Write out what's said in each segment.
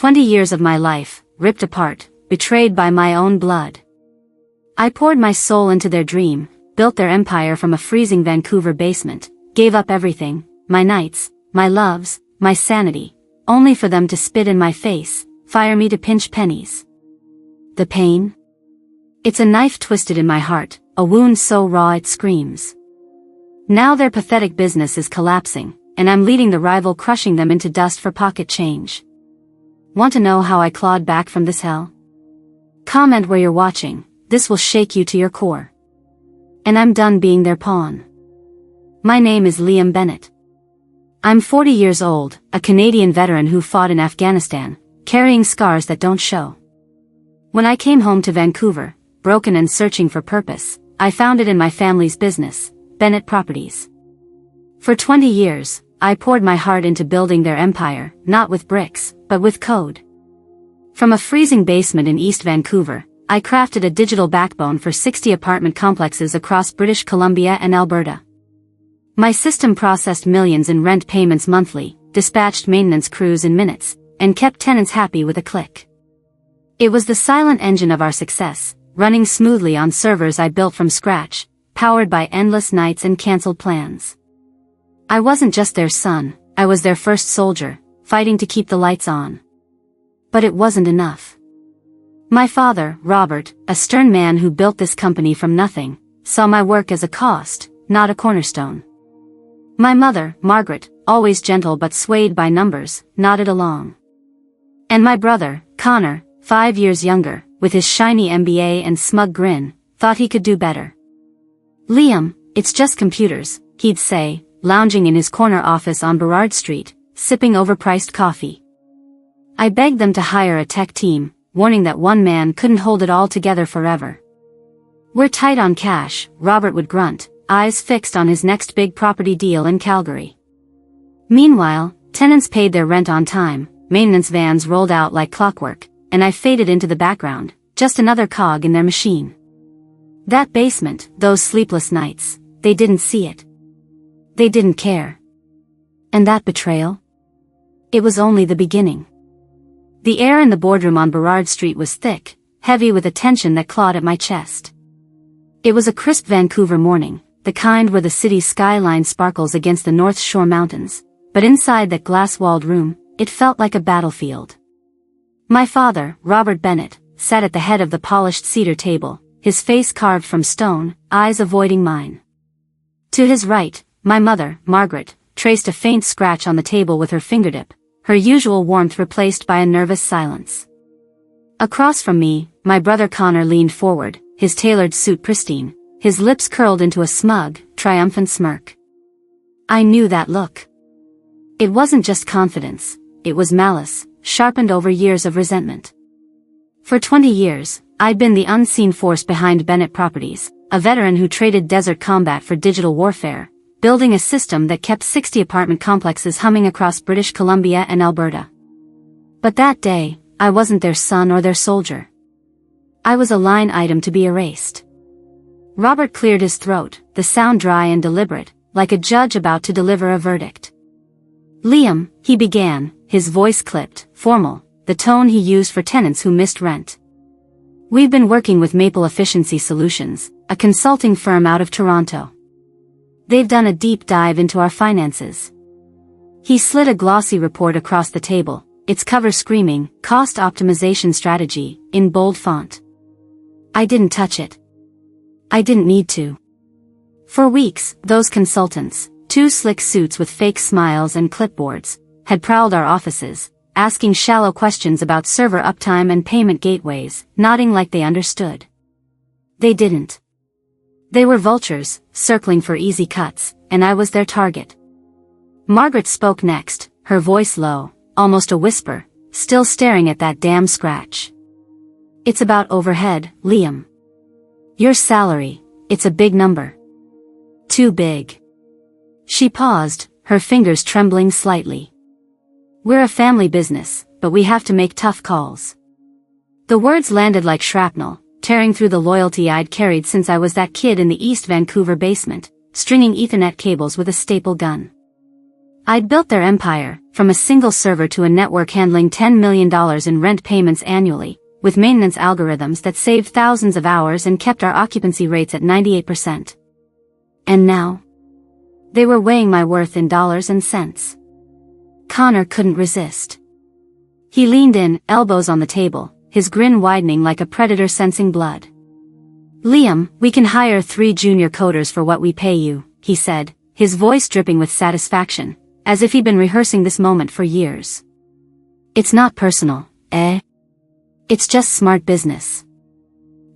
20 years of my life, ripped apart, betrayed by my own blood. I poured my soul into their dream, built their empire from a freezing Vancouver basement, gave up everything, my nights, my loves, my sanity, only for them to spit in my face, fire me to pinch pennies. The pain? It's a knife twisted in my heart, a wound so raw it screams. Now their pathetic business is collapsing, and I'm leading the rival, crushing them into dust for pocket change. Want to know how I clawed back from this hell? Comment where you're watching, this will shake you to your core. And I'm done being their pawn. My name is Liam Bennett. I'm 40 years old, a Canadian veteran who fought in Afghanistan, carrying scars that don't show. When I came home to Vancouver, broken and searching for purpose, I found it in my family's business, Bennett Properties. For 20 years, I poured my heart into building their empire, not with bricks, but with code. From a freezing basement in East Vancouver, I crafted a digital backbone for 60 apartment complexes across British Columbia and Alberta. My system processed millions in rent payments monthly, dispatched maintenance crews in minutes, and kept tenants happy with a click. It was the silent engine of our success, running smoothly on servers I built from scratch, powered by endless nights and cancelled plans. I wasn't just their son, I was their first soldier, fighting to keep the lights on. But it wasn't enough. My father, Robert, a stern man who built this company from nothing, saw my work as a cost, not a cornerstone. My mother, Margaret, always gentle but swayed by numbers, nodded along. And my brother, Connor, 5 years younger, with his shiny MBA and smug grin, thought he could do better. Liam, it's just computers, he'd say, lounging in his corner office on Burrard Street, sipping overpriced coffee. I begged them to hire a tech team, warning that one man couldn't hold it all together forever. We're tight on cash, Robert would grunt, eyes fixed on his next big property deal in Calgary. Meanwhile, tenants paid their rent on time, maintenance vans rolled out like clockwork, and I faded into the background, just another cog in their machine. That basement, those sleepless nights, they didn't see it. They didn't care. And that betrayal? It was only the beginning. The air in the boardroom on Burrard Street was thick, heavy with a tension that clawed at my chest. It was a crisp Vancouver morning, the kind where the city's skyline sparkles against the North Shore mountains, but inside that glass-walled room, it felt like a battlefield. My father, Robert Bennett, sat at the head of the polished cedar table, his face carved from stone, eyes avoiding mine. To his right, my mother, Margaret, traced a faint scratch on the table with her fingertip, her usual warmth replaced by a nervous silence. Across from me, my brother Connor leaned forward, his tailored suit pristine, his lips curled into a smug, triumphant smirk. I knew that look. It wasn't just confidence, it was malice, sharpened over years of resentment. For 20 years, I'd been the unseen force behind Bennett Properties, a veteran who traded desert combat for digital warfare, building a system that kept 60 apartment complexes humming across British Columbia and Alberta. But that day, I wasn't their son or their soldier. I was a line item to be erased. Robert cleared his throat, the sound dry and deliberate, like a judge about to deliver a verdict. Liam, he began, his voice clipped, formal, the tone he used for tenants who missed rent. We've been working with Maple Efficiency Solutions, a consulting firm out of Toronto. They've done a deep dive into our finances. He slid a glossy report across the table, its cover screaming, Cost Optimization Strategy, in bold font. I didn't touch it. I didn't need to. For weeks, those consultants, two slick suits with fake smiles and clipboards, had prowled our offices, asking shallow questions about server uptime and payment gateways, nodding like they understood. They didn't. They were vultures, circling for easy cuts, and I was their target. Margaret spoke next, her voice low, almost a whisper, still staring at that damn scratch. It's about overhead, Liam. Your salary, it's a big number. Too big. She paused, her fingers trembling slightly. We're a family business, but we have to make tough calls. The words landed like shrapnel, tearing through the loyalty I'd carried since I was that kid in the East Vancouver basement, stringing Ethernet cables with a staple gun. I'd built their empire, from a single server to a network handling $10 million in rent payments annually, with maintenance algorithms that saved thousands of hours and kept our occupancy rates at 98%. And now? They were weighing my worth in dollars and cents. Connor couldn't resist. He leaned in, elbows on the table, his grin widening like a predator sensing blood. "Liam, we can hire 3 junior coders for what we pay you," he said, his voice dripping with satisfaction, as if he'd been rehearsing this moment for years. "It's not personal, eh? It's just smart business.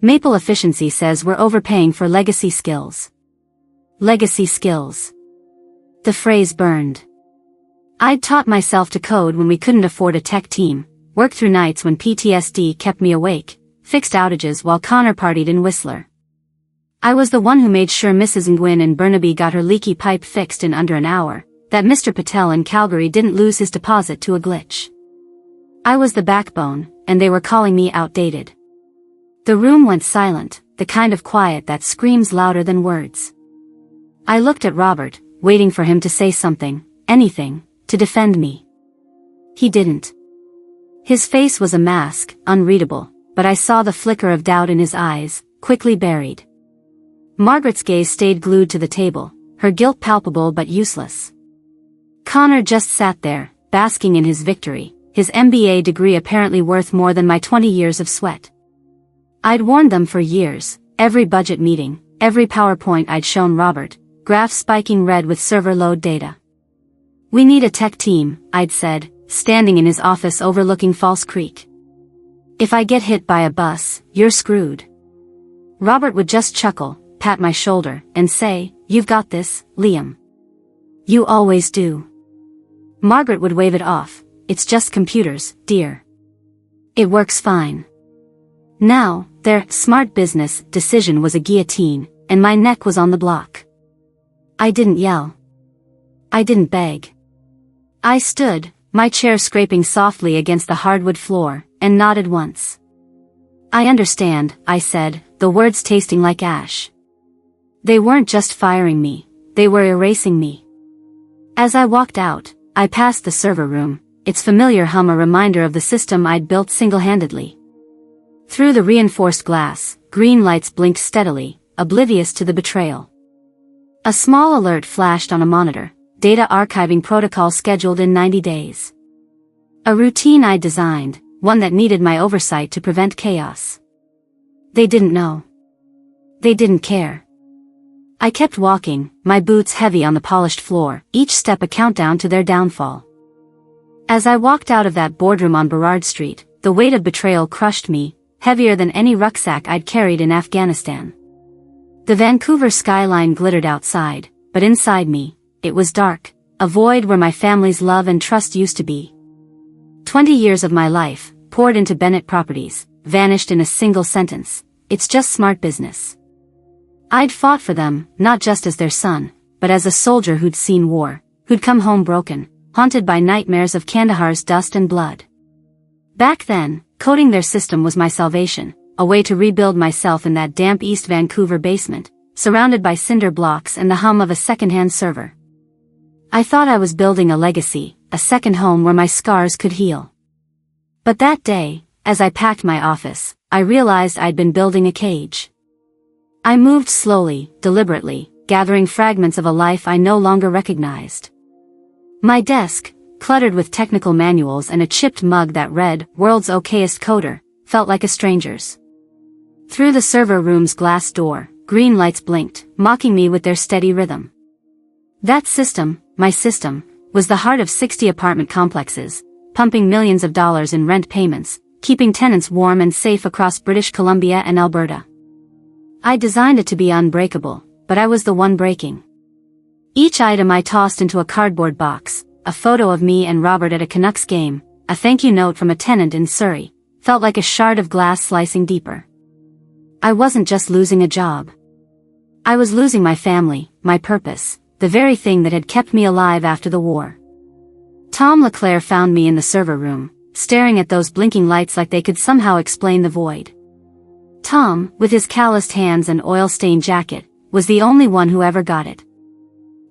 Maple Efficiency says we're overpaying for legacy skills." Legacy skills. The phrase burned. I'd taught myself to code when we couldn't afford a tech team, worked through nights when PTSD kept me awake, fixed outages while Connor partied in Whistler. I was the one who made sure Mrs. Nguyen in Burnaby got her leaky pipe fixed in under an hour, that Mr. Patel in Calgary didn't lose his deposit to a glitch. I was the backbone, and they were calling me outdated. The room went silent, the kind of quiet that screams louder than words. I looked at Robert, waiting for him to say something, anything, to defend me. He didn't. His face was a mask, unreadable, but I saw the flicker of doubt in his eyes, quickly buried. Margaret's gaze stayed glued to the table, her guilt palpable but useless. Connor just sat there, basking in his victory, his MBA degree apparently worth more than my 20 years of sweat. I'd warned them for years, every budget meeting, every PowerPoint I'd shown Robert, graphs spiking red with server load data. "We need a tech team," I'd said, standing in his office overlooking False Creek. "If I get hit by a bus, you're screwed." Robert would just chuckle, pat my shoulder, and say, "You've got this, Liam. You always do." Margaret would wave it off, "It's just computers, dear. It works fine." Now, their smart business decision was a guillotine, and my neck was on the block. I didn't yell. I didn't beg. I stood, my chair scraping softly against the hardwood floor, and nodded once. "I understand," I said, the words tasting like ash. They weren't just firing me, they were erasing me. As I walked out, I passed the server room, its familiar hum a reminder of the system I'd built single-handedly. Through the reinforced glass, green lights blinked steadily, oblivious to the betrayal. A small alert flashed on a monitor, data archiving protocol scheduled in 90 days. A routine I designed, one that needed my oversight to prevent chaos. They didn't know. They didn't care. I kept walking, my boots heavy on the polished floor, each step a countdown to their downfall. As I walked out of that boardroom on Burrard Street, the weight of betrayal crushed me, heavier than any rucksack I'd carried in Afghanistan. The Vancouver skyline glittered outside, but inside me, it was dark, a void where my family's love and trust used to be. 20 years of my life, poured into Bennett Properties, vanished in a single sentence. It's just smart business. I'd fought for them, not just as their son, but as a soldier who'd seen war, who'd come home broken, haunted by nightmares of Kandahar's dust and blood. Back then, coding their system was my salvation, a way to rebuild myself in that damp East Vancouver basement, surrounded by cinder blocks and the hum of a second-hand server. I thought I was building a legacy, a second home where my scars could heal. But that day, as I packed my office, I realized I'd been building a cage. I moved slowly, deliberately, gathering fragments of a life I no longer recognized. My desk, cluttered with technical manuals and a chipped mug that read, "World's Okayest Coder," felt like a stranger's. Through the server room's glass door, green lights blinked, mocking me with their steady rhythm. That system, my system, was the heart of 60 apartment complexes, pumping millions of dollars in rent payments, keeping tenants warm and safe across British Columbia and Alberta. I designed it to be unbreakable, but I was the one breaking. Each item I tossed into a cardboard box, a photo of me and Robert at a Canucks game, a thank you note from a tenant in Surrey, felt like a shard of glass slicing deeper. I wasn't just losing a job. I was losing my family, my purpose, the very thing that had kept me alive after the war. Tom LeClaire found me in the server room, staring at those blinking lights like they could somehow explain the void. Tom, with his calloused hands and oil-stained jacket, was the only one who ever got it.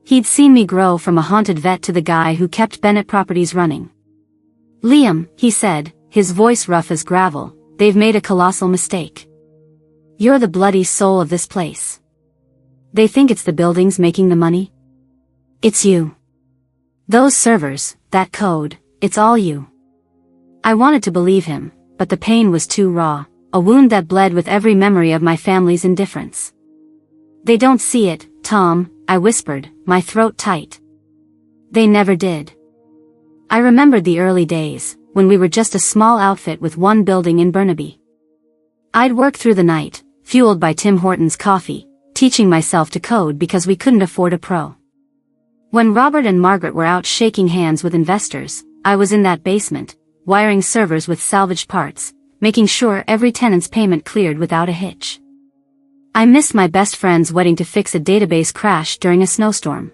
He'd seen me grow from a haunted vet to the guy who kept Bennett Properties running. "Liam," he said, his voice rough as gravel, "they've made a colossal mistake. You're the bloody soul of this place. They think it's the buildings making the money. It's you. Those servers, that code, it's all you." I wanted to believe him, but the pain was too raw, a wound that bled with every memory of my family's indifference. "They don't see it, Tom," I whispered, my throat tight. They never did. I remembered the early days, when we were just a small outfit with one building in Burnaby. I'd work through the night, fueled by Tim Hortons coffee, teaching myself to code because we couldn't afford a pro. When Robert and Margaret were out shaking hands with investors, I was in that basement, wiring servers with salvaged parts, making sure every tenant's payment cleared without a hitch. I missed my best friend's wedding to fix a database crash during a snowstorm.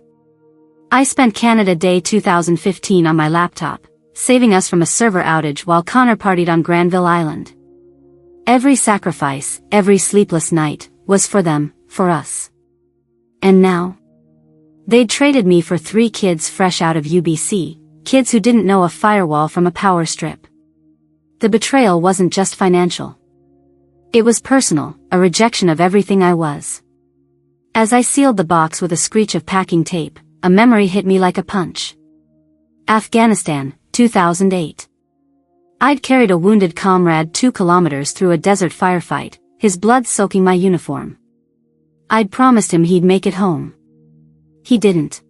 I spent Canada Day 2015 on my laptop, saving us from a server outage while Connor partied on Granville Island. Every sacrifice, every sleepless night, was for them, for us. And now? They'd traded me for 3 kids fresh out of UBC, kids who didn't know a firewall from a power strip. The betrayal wasn't just financial. It was personal, a rejection of everything I was. As I sealed the box with a screech of packing tape, a memory hit me like a punch. Afghanistan, 2008. I'd carried a wounded comrade 2 kilometers through a desert firefight, his blood soaking my uniform. I'd promised him he'd make it home. He didn't.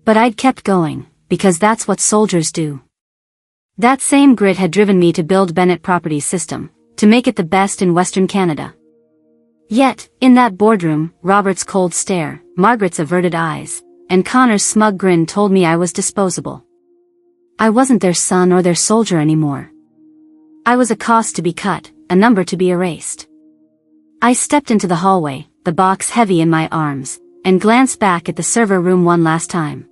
But I'd kept going, because that's what soldiers do. That same grit had driven me to build Bennett Properties system, to make it the best in Western Canada. Yet, in that boardroom, Robert's cold stare, Margaret's averted eyes, and Connor's smug grin told me I was disposable. I wasn't their son or their soldier anymore. I was a cost to be cut, a number to be erased. I stepped into the hallway, the box heavy in my arms, and glanced back at the server room one last time.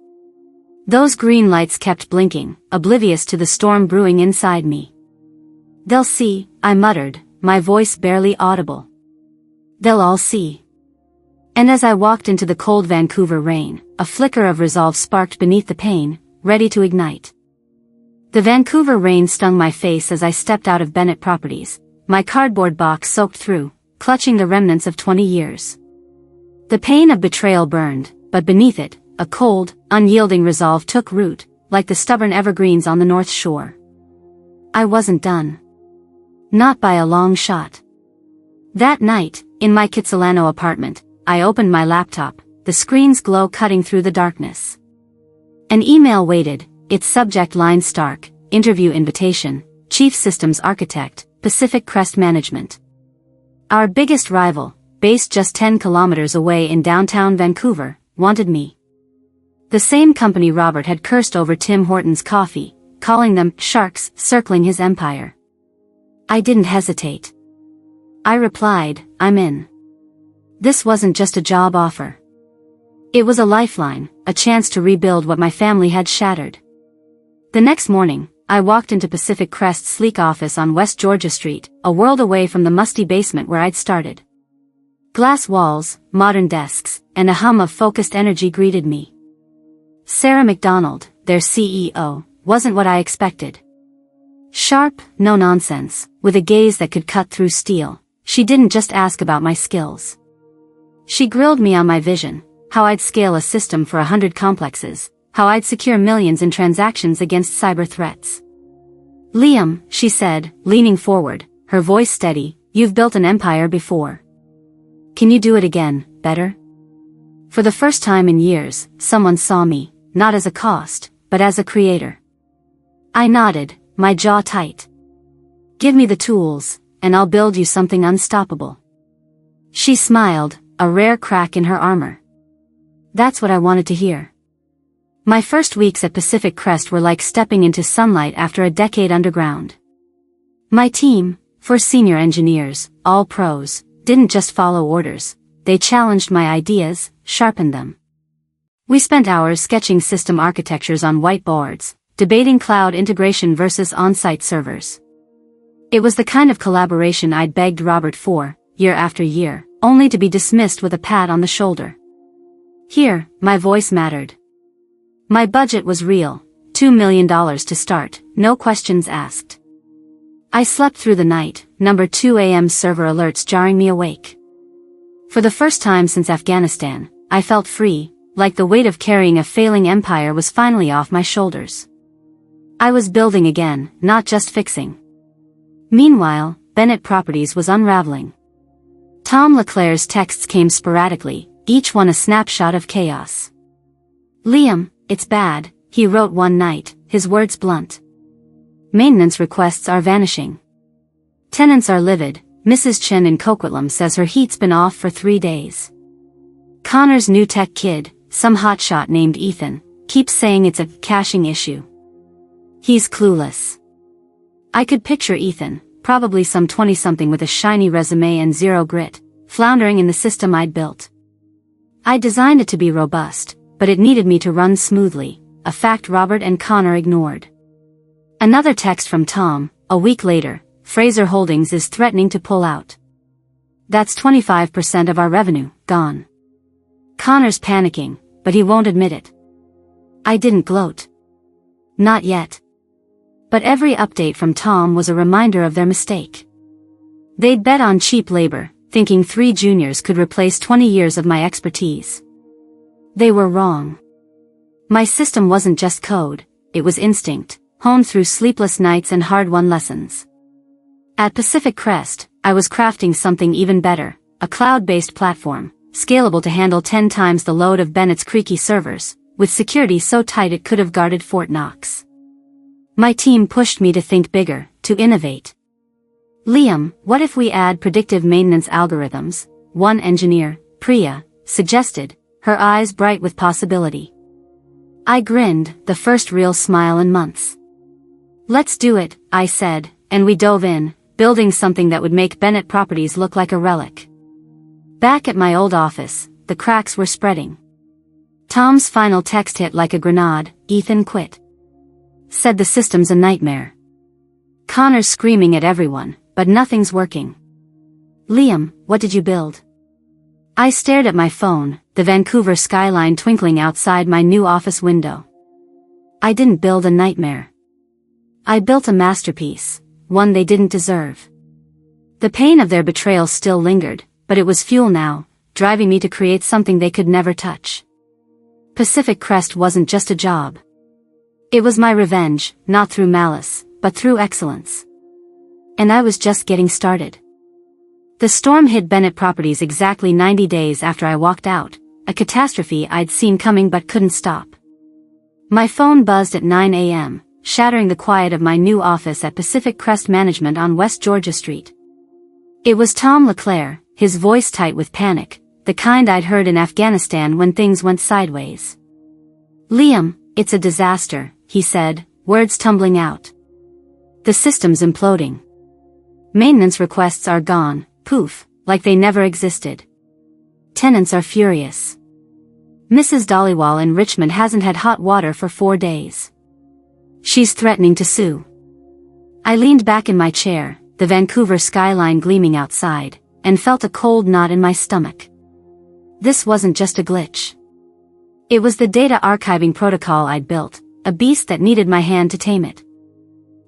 Those green lights kept blinking, oblivious to the storm brewing inside me. "They'll see," I muttered, my voice barely audible. "They'll all see." And as I walked into the cold Vancouver rain, a flicker of resolve sparked beneath the pain, ready to ignite. The Vancouver rain stung my face as I stepped out of Bennett Properties, my cardboard box soaked through, clutching the remnants of 20 years. The pain of betrayal burned, but beneath it, a cold, unyielding resolve took root, like the stubborn evergreens on the North Shore. I wasn't done. Not by a long shot. That night, in my Kitsilano apartment, I opened my laptop, the screen's glow cutting through the darkness. An email waited, its subject line stark, interview invitation, Chief Systems Architect, Pacific Crest Management. Our biggest rival, based just 10 kilometers away in downtown Vancouver, wanted me. The same company Robert had cursed over Tim Hortons coffee, calling them sharks circling his empire. I didn't hesitate. I replied, "I'm in." This wasn't just a job offer. It was a lifeline, a chance to rebuild what my family had shattered. The next morning, I walked into Pacific Crest's sleek office on West Georgia Street, a world away from the musty basement where I'd started. Glass walls, modern desks, and a hum of focused energy greeted me. Sarah McDonald, their CEO, wasn't what I expected. Sharp, no nonsense, with a gaze that could cut through steel, she didn't just ask about my skills. She grilled me on my vision, how I'd scale a system for 100 complexes, how I'd secure millions in transactions against cyber threats. "Liam," she said, leaning forward, her voice steady, "you've built an empire before. Can you do it again, better?" For the first time in years, someone saw me, not as a cost, but as a creator. I nodded, my jaw tight. "Give me the tools, and I'll build you something unstoppable." She smiled, a rare crack in her armor. That's what I wanted to hear. My first weeks at Pacific Crest were like stepping into sunlight after a decade underground. My team, 4 senior engineers, all pros, didn't just follow orders, they challenged my ideas, sharpened them. We spent hours sketching system architectures on whiteboards, debating cloud integration versus on-site servers. It was the kind of collaboration I'd begged Robert for, year after year, only to be dismissed with a pat on the shoulder. Here, my voice mattered. My budget was real, $2 million to start, no questions asked. I slept through the night, number 2 a.m. server alerts jarring me awake. For the first time since Afghanistan, I felt free, like the weight of carrying a failing empire was finally off my shoulders. I was building again, not just fixing. Meanwhile, Bennett Properties was unraveling. Tom LeClaire's texts came sporadically, each one a snapshot of chaos. "Liam, it's bad," he wrote one night, his words blunt. "Maintenance requests are vanishing. Tenants are livid. Mrs. Chen in Coquitlam says her heat's been off for 3 days. Connor's new tech kid, some hotshot named Ethan, keeps saying it's a caching issue. He's clueless." I could picture Ethan, probably some 20-something with a shiny resume and zero grit, floundering in the system I'd built. I designed it to be robust, but it needed me to run smoothly, a fact Robert and Connor ignored. Another text from Tom, a week later: "Fraser Holdings is threatening to pull out. That's 25% of our revenue, gone." Connor's panicking, but he won't admit it. I didn't gloat. Not yet. But every update from Tom was a reminder of their mistake. They'd bet on cheap labor, thinking 3 juniors could replace 20 years of my expertise. They were wrong. My system wasn't just code, it was instinct, honed through sleepless nights and hard-won lessons. At Pacific Crest, I was crafting something even better, a cloud-based platform, scalable to handle 10 times the load of Bennett's creaky servers, with security so tight it could have guarded Fort Knox. My team pushed me to think bigger, to innovate. "Liam, what if we add predictive maintenance algorithms?" one engineer, Priya, suggested, her eyes bright with possibility. I grinned, the first real smile in months. "Let's do it," I said, and we dove in, building something that would make Bennett Properties look like a relic. Back at my old office, the cracks were spreading. Tom's final text hit like a grenade: "Ethan quit. Said the system's a nightmare." Connor's screaming at everyone, but nothing's working. "Liam, what did you build?" I stared at my phone, the Vancouver skyline twinkling outside my new office window. I didn't build a nightmare. I built a masterpiece, one they didn't deserve. The pain of their betrayal still lingered, but it was fuel now, driving me to create something they could never touch. Pacific Crest wasn't just a job. It was my revenge, not through malice, but through excellence. And I was just getting started. The storm hit Bennett Properties exactly 90 days after I walked out, a catastrophe I'd seen coming but couldn't stop. My phone buzzed at 9 a.m., shattering the quiet of my new office at Pacific Crest Management on West Georgia Street. It was Tom LeClaire, his voice tight with panic, the kind I'd heard in Afghanistan when things went sideways. "Liam, it's a disaster," he said, words tumbling out. "The system's imploding. Maintenance requests are gone, poof, like they never existed. Tenants are furious. Mrs. Dhaliwal in Richmond hasn't had hot water for 4 days. She's threatening to sue." I leaned back in my chair, the Vancouver skyline gleaming outside, and felt a cold knot in my stomach. This wasn't just a glitch. It was the data archiving protocol I'd built, a beast that needed my hand to tame it.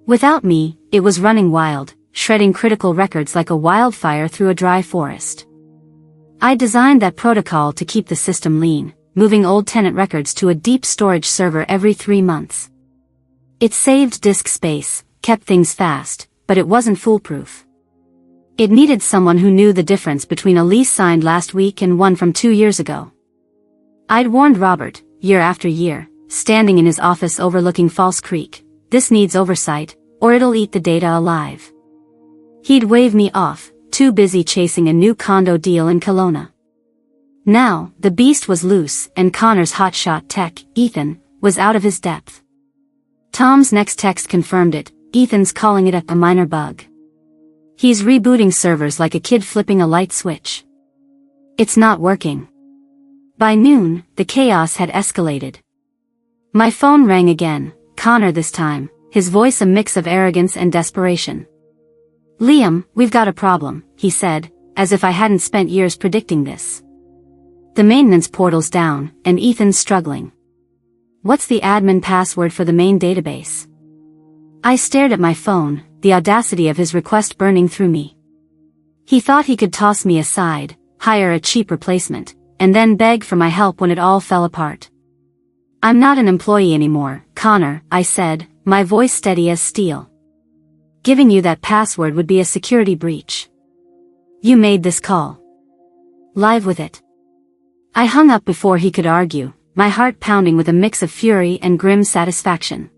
Without me, it was running wild, shredding critical records like a wildfire through a dry forest. I designed that protocol to keep the system lean, moving old tenant records to a deep storage server every 3 months. It saved disk space, kept things fast, but it wasn't foolproof. It needed someone who knew the difference between a lease signed last week and one from 2 years ago. I'd warned Robert, year after year, standing in his office overlooking False Creek, "This needs oversight, or it'll eat the data alive." He'd wave me off, too busy chasing a new condo deal in Kelowna. Now, the beast was loose, and Connor's hotshot tech, Ethan, was out of his depth. Tom's next text confirmed it: "Ethan's calling it a minor bug. He's rebooting servers like a kid flipping a light switch. It's not working." By noon, the chaos had escalated. My phone rang again, Connor this time, his voice a mix of arrogance and desperation. "Liam, we've got a problem," he said, as if I hadn't spent years predicting this. The maintenance portal's down, and Ethan's struggling. What's the admin password for the main database? I stared at my phone, the audacity of his request burning through me. He thought he could toss me aside, hire a cheap replacement, and then beg for my help when it all fell apart. I'm not an employee anymore, Connor, I said, my voice steady as steel. Giving you that password would be a security breach. You made this call. Live with it. I hung up before he could argue, my heart pounding with a mix of fury and grim satisfaction.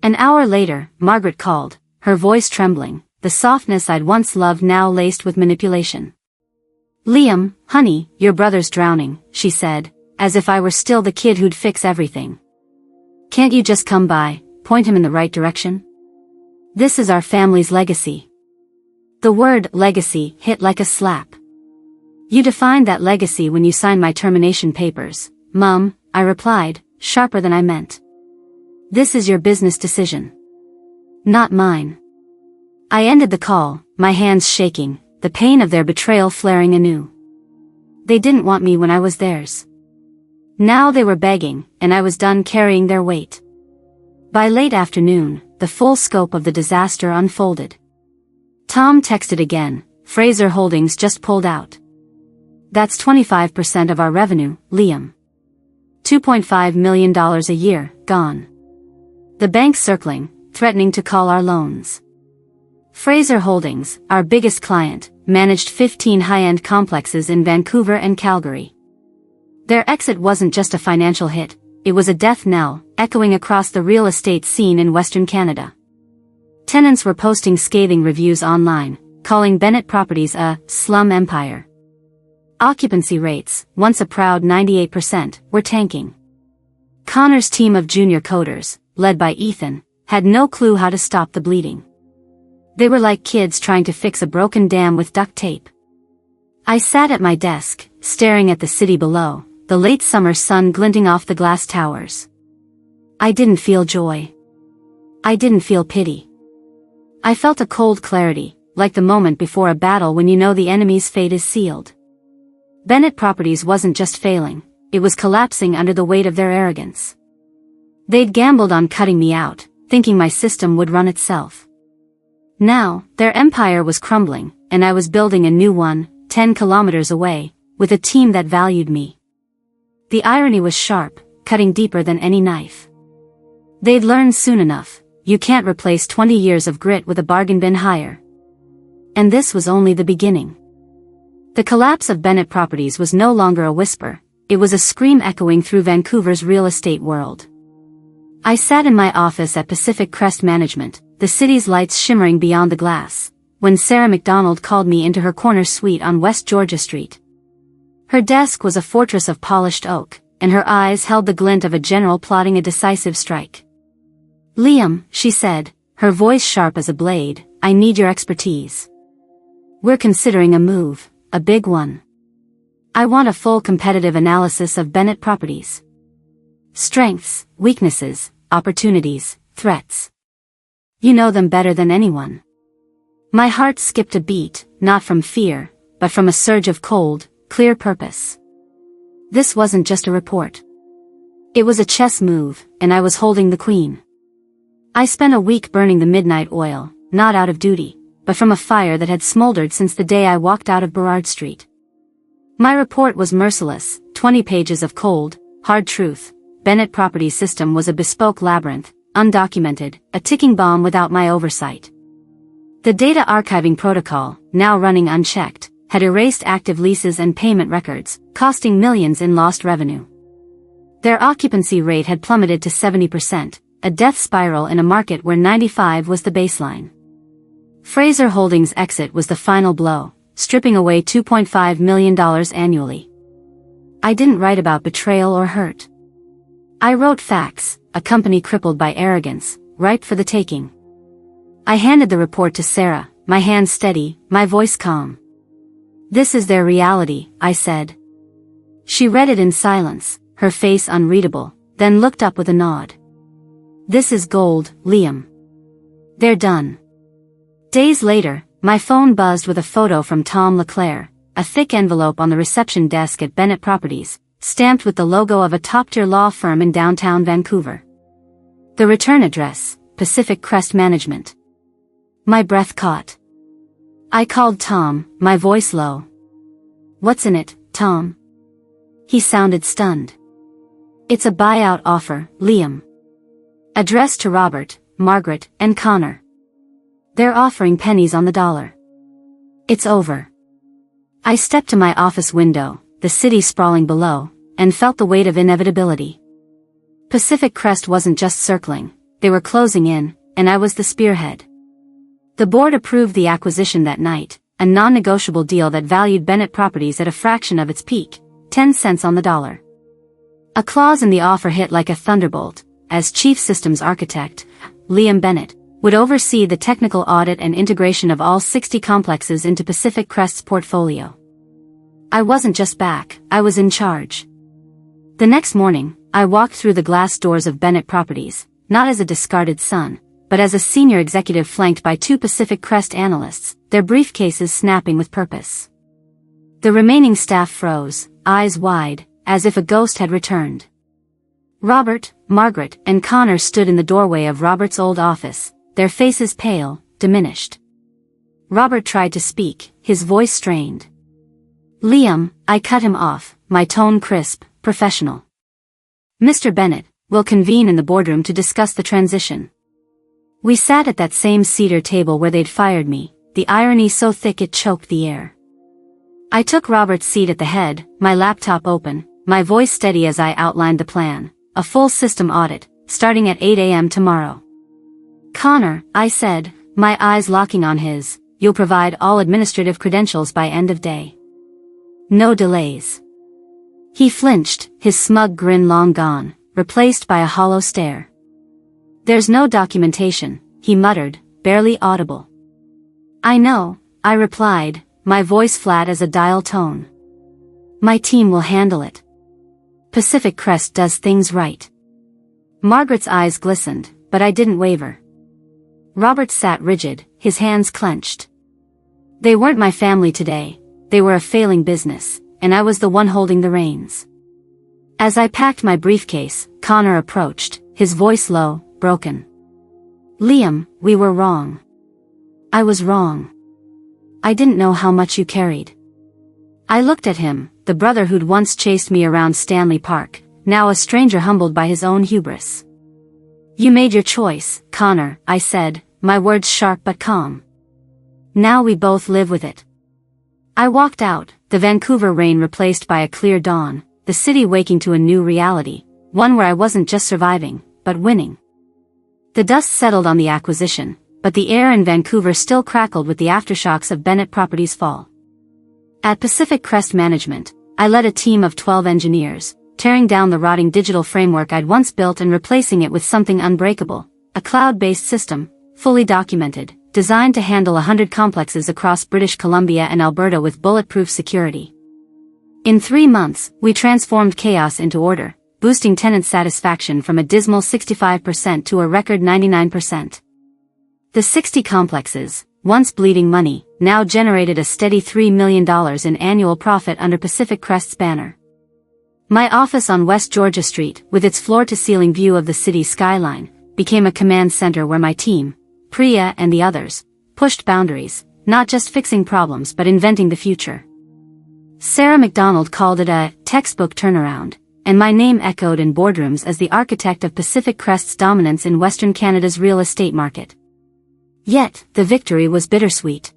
An hour later, Margaret called, her voice trembling, the softness I'd once loved now laced with manipulation. Liam, honey, your brother's drowning, she said, as if I were still the kid who'd fix everything. Can't you just come by, point him in the right direction? This is our family's legacy. The word legacy hit like a slap. You defined that legacy when you signed my termination papers, Mum, I replied, sharper than I meant. This is your business decision. Not mine. I ended the call, my hands shaking, the pain of their betrayal flaring anew. They didn't want me when I was theirs. Now they were begging, and I was done carrying their weight. By late afternoon, the full scope of the disaster unfolded. Tom texted again, Fraser Holdings just pulled out. That's 25% of our revenue, Liam. $2.5 million a year, gone. The bank's circling, threatening to call our loans. Fraser Holdings, our biggest client, managed 15 high-end complexes in Vancouver and Calgary. Their exit wasn't just a financial hit, it was a death knell, echoing across the real estate scene in Western Canada. Tenants were posting scathing reviews online, calling Bennett Properties a slum empire. Occupancy rates, once a proud 98%, were tanking. Connor's team of junior coders, led by Ethan, had no clue how to stop the bleeding. They were like kids trying to fix a broken dam with duct tape. I sat at my desk, staring at the city below, the late summer sun glinting off the glass towers. I didn't feel joy. I didn't feel pity. I felt a cold clarity, like the moment before a battle when you know the enemy's fate is sealed. Bennett Properties wasn't just failing, it was collapsing under the weight of their arrogance. They'd gambled on cutting me out, thinking my system would run itself. Now, their empire was crumbling, and I was building a new one, 10 kilometers away, with a team that valued me. The irony was sharp, cutting deeper than any knife. They'd learn soon enough, you can't replace 20 years of grit with a bargain bin hire. And this was only the beginning. The collapse of Bennett Properties was no longer a whisper, it was a scream echoing through Vancouver's real estate world. I sat in my office at Pacific Crest Management, the city's lights shimmering beyond the glass, when Sarah McDonald called me into her corner suite on West Georgia Street. Her desk was a fortress of polished oak, and her eyes held the glint of a general plotting a decisive strike. Liam, she said, her voice sharp as a blade, I need your expertise. We're considering a move, a big one. I want a full competitive analysis of Bennett Properties. Strengths, weaknesses, opportunities, threats. You know them better than anyone. My heart skipped a beat, not from fear, but from a surge of cold, clear purpose. This wasn't just a report. It was a chess move, and I was holding the queen. I spent a week burning the midnight oil, not out of duty, but from a fire that had smoldered since the day I walked out of Burrard Street. My report was merciless, 20 pages of cold, hard truth. Bennett Properties system was a bespoke labyrinth, undocumented, a ticking bomb without my oversight. The data archiving protocol, now running unchecked, had erased active leases and payment records, costing millions in lost revenue. Their occupancy rate had plummeted to 70%, a death spiral in a market where 95% was the baseline. Fraser Holdings' exit was the final blow, stripping away $2.5 million annually. I didn't write about betrayal or hurt. I wrote facts, a company crippled by arrogance, ripe for the taking. I handed the report to Sarah, my hands steady, my voice calm. This is their reality, I said. She read it in silence, her face unreadable, then looked up with a nod. This is gold, Liam. They're done. Days later, my phone buzzed with a photo from Tom LeClaire, a thick envelope on the reception desk at Bennett Properties, stamped with the logo of a top-tier law firm in downtown Vancouver. The return address, Pacific Crest Management. My breath caught. I called Tom, my voice low. "What's in it, Tom?" He sounded stunned. "It's a buyout offer, Liam. Addressed to Robert, Margaret, and Connor. They're offering pennies on the dollar. It's over." I stepped to my office window, the city sprawling below, and felt the weight of inevitability. Pacific Crest wasn't just circling, they were closing in, and I was the spearhead. The board approved the acquisition that night, a non-negotiable deal that valued Bennett Properties at a fraction of its peak, 10 cents on the dollar. A clause in the offer hit like a thunderbolt. As chief systems architect, Liam Bennett would oversee the technical audit and integration of all 60 complexes into Pacific Crest's portfolio. I wasn't just back, I was in charge. The next morning, I walked through the glass doors of Bennett Properties, not as a discarded son, but as a senior executive flanked by 2 Pacific Crest analysts, their briefcases snapping with purpose. The remaining staff froze, eyes wide, as if a ghost had returned. Robert, Margaret, and Connor stood in the doorway of Robert's old office, their faces pale, diminished. Robert tried to speak, his voice strained. "Liam," I cut him off, my tone crisp, professional. "Mr. Bennett, we'll convene in the boardroom to discuss the transition." We sat at that same cedar table where they'd fired me, the irony so thick it choked the air. I took Robert's seat at the head, my laptop open, my voice steady as I outlined the plan, a full system audit, starting at 8 a.m. tomorrow. "Connor," I said, my eyes locking on his, "you'll provide all administrative credentials by end of day. No delays." He flinched, his smug grin long gone, replaced by a hollow stare. "There's no documentation," he muttered, barely audible. "I know," I replied, my voice flat as a dial tone. "My team will handle it. Pacific Crest does things right." Margaret's eyes glistened, but I didn't waver. Robert sat rigid, his hands clenched. They weren't my family today, they were a failing business, and I was the one holding the reins. As I packed my briefcase, Connor approached, his voice low, broken. "Liam, we were wrong. I was wrong. I didn't know how much you carried." I looked at him, the brother who'd once chased me around Stanley Park, now a stranger humbled by his own hubris. "You made your choice, Connor," I said, my words sharp but calm. "Now we both live with it." I walked out, the Vancouver rain replaced by a clear dawn, the city waking to a new reality, one where I wasn't just surviving, but winning. The dust settled on the acquisition, but the air in Vancouver still crackled with the aftershocks of Bennett Properties' fall. At Pacific Crest Management, I led a team of 12 engineers, tearing down the rotting digital framework I'd once built and replacing it with something unbreakable, a cloud-based system, fully documented, designed to handle 100 complexes across British Columbia and Alberta with bulletproof security. In 3 months, we transformed chaos into order, boosting tenant satisfaction from a dismal 65% to a record 99%. The 60 complexes, once bleeding money, now generated a steady $3 million in annual profit under Pacific Crest's banner. My office on West Georgia Street, with its floor-to-ceiling view of the city's skyline, became a command center where my team, Priya and the others, pushed boundaries, not just fixing problems but inventing the future. Sarah McDonald called it a textbook turnaround, and my name echoed in boardrooms as the architect of Pacific Crest's dominance in Western Canada's real estate market. Yet, the victory was bittersweet.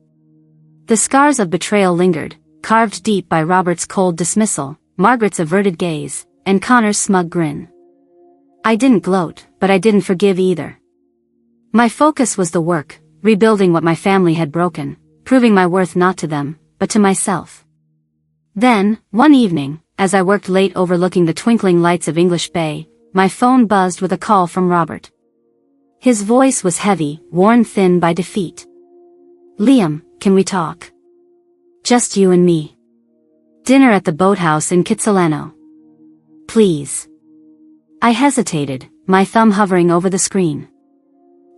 The scars of betrayal lingered, carved deep by Robert's cold dismissal, Margaret's averted gaze, and Connor's smug grin. I didn't gloat, but I didn't forgive either. My focus was the work, rebuilding what my family had broken, proving my worth not to them, but to myself. Then, one evening, as I worked late overlooking the twinkling lights of English Bay, my phone buzzed with a call from Robert. His voice was heavy, worn thin by defeat. "Liam, can we talk? Just you and me. Dinner at the boathouse in Kitsilano. Please." I hesitated, my thumb hovering over the screen.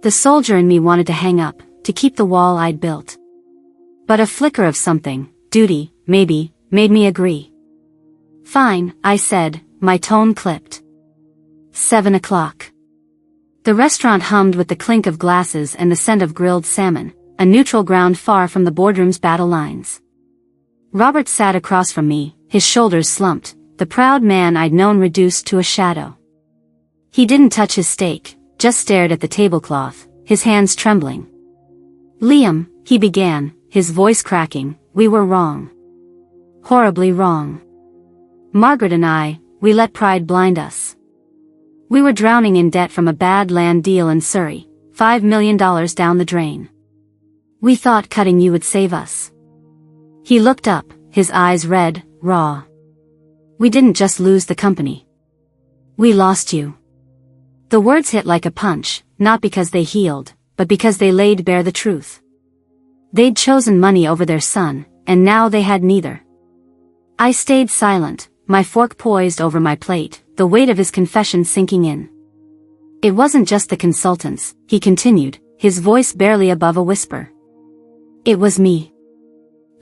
The soldier in me wanted to hang up, to keep the wall I'd built. But a flicker of something, duty, maybe, made me agree. Fine, I said, my tone clipped. 7 o'clock. The restaurant hummed with the clink of glasses and the scent of grilled salmon, a neutral ground far from the boardroom's battle lines. Robert sat across from me, his shoulders slumped, the proud man I'd known reduced to a shadow. He didn't touch his steak, just stared at the tablecloth, his hands trembling. Liam, he began, his voice cracking, we were wrong. Horribly wrong. Margaret and I, we let pride blind us. We were drowning in debt from a bad land deal in Surrey, $5 million down the drain. We thought cutting you would save us. He looked up, his eyes red, raw. We didn't just lose the company. We lost you. The words hit like a punch, not because they healed, but because they laid bare the truth. They'd chosen money over their son, and now they had neither. I stayed silent, my fork poised over my plate, the weight of his confession sinking in. It wasn't just the consultants, he continued, his voice barely above a whisper. It was me.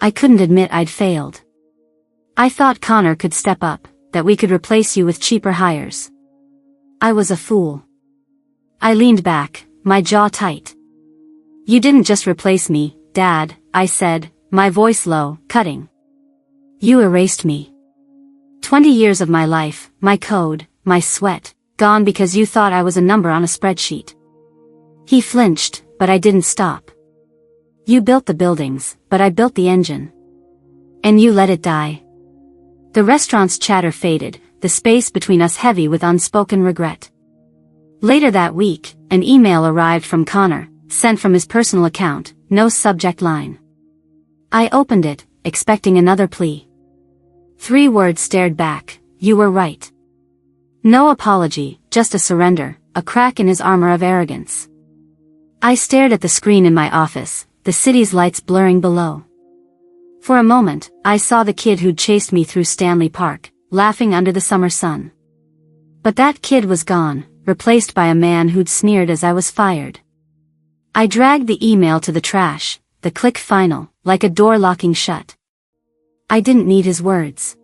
I couldn't admit I'd failed. I thought Connor could step up, that we could replace you with cheaper hires. I was a fool. I leaned back, my jaw tight. You didn't just replace me, Dad, I said, my voice low, cutting. You erased me. 20 years of my life, my code, my sweat, gone because you thought I was a number on a spreadsheet. He flinched, but I didn't stop. You built the buildings, but I built the engine. And you let it die. The restaurant's chatter faded, the space between us heavy with unspoken regret. Later that week, an email arrived from Connor, sent from his personal account, no subject line. I opened it, expecting another plea. 3 words stared back, you were right. No apology, just a surrender, a crack in his armor of arrogance. I stared at the screen in my office, the city's lights blurring below. For a moment, I saw the kid who'd chased me through Stanley Park, laughing under the summer sun. But that kid was gone, replaced by a man who'd sneered as I was fired. I dragged the email to the trash, the click final, like a door locking shut. I didn't need his words.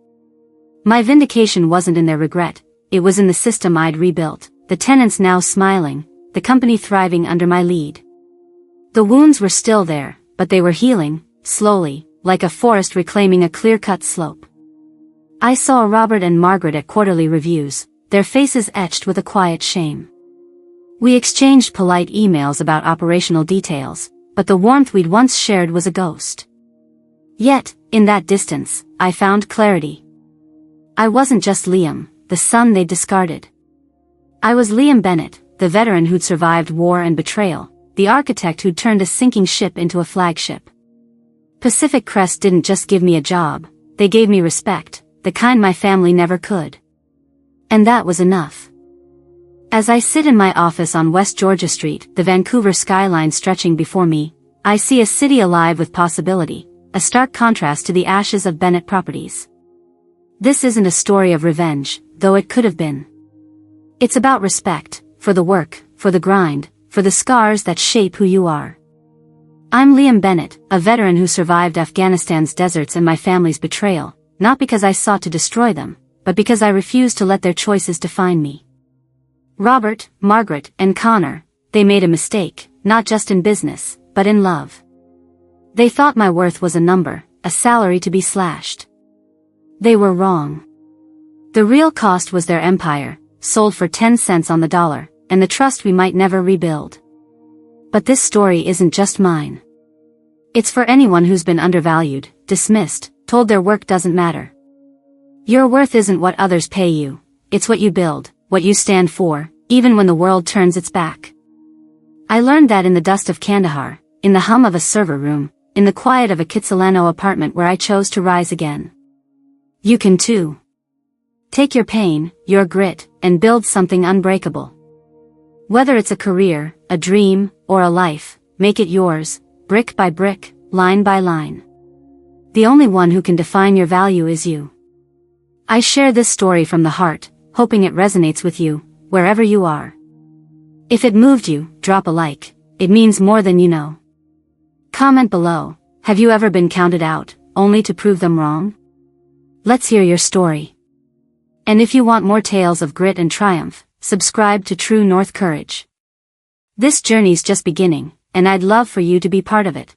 My vindication wasn't in their regret, it was in the system I'd rebuilt, the tenants now smiling, the company thriving under my lead. The wounds were still there, but they were healing, slowly, like a forest reclaiming a clear-cut slope. I saw Robert and Margaret at quarterly reviews, their faces etched with a quiet shame. We exchanged polite emails about operational details, but the warmth we'd once shared was a ghost. Yet, in that distance, I found clarity. I wasn't just Liam, the son they'd discarded. I was Liam Bennett, the veteran who'd survived war and betrayal, the architect who'd turned a sinking ship into a flagship. Pacific Crest didn't just give me a job, they gave me respect, the kind my family never could. And that was enough. As I sit in my office on West Georgia Street, the Vancouver skyline stretching before me, I see a city alive with possibility, a stark contrast to the ashes of Bennett Properties. This isn't a story of revenge, though it could have been. It's about respect, for the work, for the grind, for the scars that shape who you are. I'm Liam Bennett, a veteran who survived Afghanistan's deserts and my family's betrayal, not because I sought to destroy them, but because I refused to let their choices define me. Robert, Margaret, and Connor, they made a mistake, not just in business, but in love. They thought my worth was a number, a salary to be slashed. They were wrong. The real cost was their empire, sold for 10 cents on the dollar, and the trust we might never rebuild. But this story isn't just mine. It's for anyone who's been undervalued, dismissed, told their work doesn't matter. Your worth isn't what others pay you, it's what you build, what you stand for, even when the world turns its back. I learned that in the dust of Kandahar, in the hum of a server room, in the quiet of a Kitsilano apartment where I chose to rise again. You can too. Take your pain, your grit, and build something unbreakable. Whether it's a career, a dream, or a life, make it yours, brick by brick, line by line. The only one who can define your value is you. I share this story from the heart, hoping it resonates with you, wherever you are. If it moved you, drop a like, it means more than you know. Comment below, have you ever been counted out, only to prove them wrong? Let's hear your story. And if you want more tales of grit and triumph, subscribe to True North Courage. This journey's just beginning, and I'd love for you to be part of it.